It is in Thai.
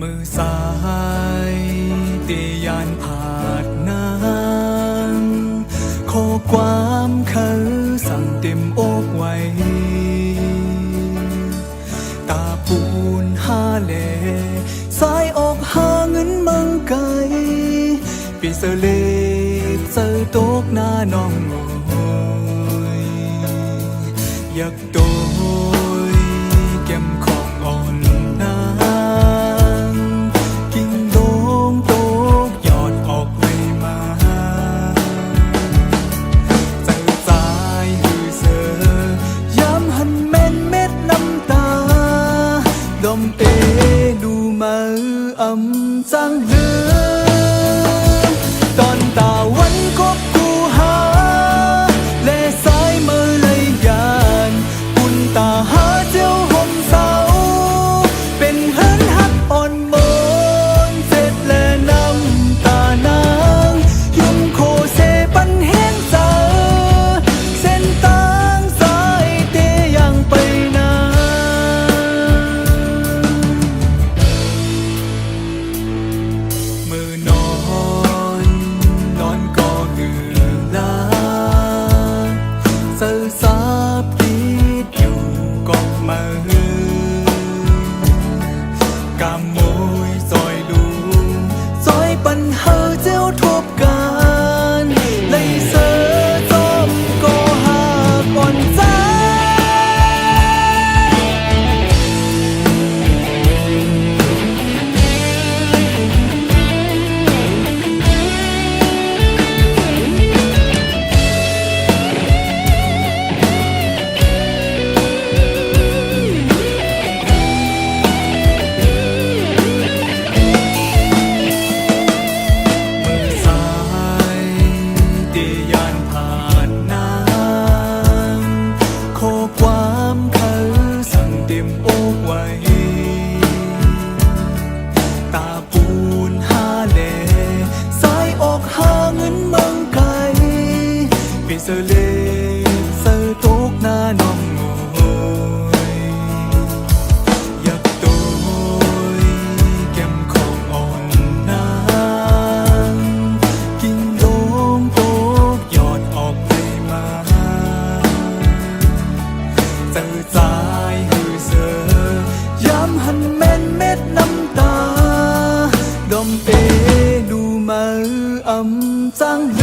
มือซ้ายเตียานผาดนางข้อความเขาสั่งเต็มอกไว้ตาปูนหาเลสายออกหาเงินมังไกปีเสเลกเจอตกหน้าน้องโอยอยากโดยเก็มของอ่อนนางกิ่งโดงตกยอดออกไปมาเจอใจหือเสือย้ำหันเม็ดเม็ดน้ำตาดมเอดูมาอำจังเลือตอนตาวันกบกูหาเลสายมือเลยยานปุ่นตาหาเจ้าห่มเสาเป็นเฮินหักอ่อนมนเสร็จและน้ำตานางยุ่มโคเซปันแห้งเสาเส้นตางสายเตยังไปนามือนอนก็หือลาเสือสาบคิดอยู่กอกมือกำมวยซอยลูซอยปัญหาเจ้าทบกันเลยเสือจอมก็หาก่อนใจเสือเล่เสือตกหน้าน้องโอยอยากโดยเก็มของอ่อนนางกิ่งโดงตกยอดออกไปมาเจอใจหือเสือย้ำหันเม็ดเม็ดน้ำตาดมเอดูมาอำจัง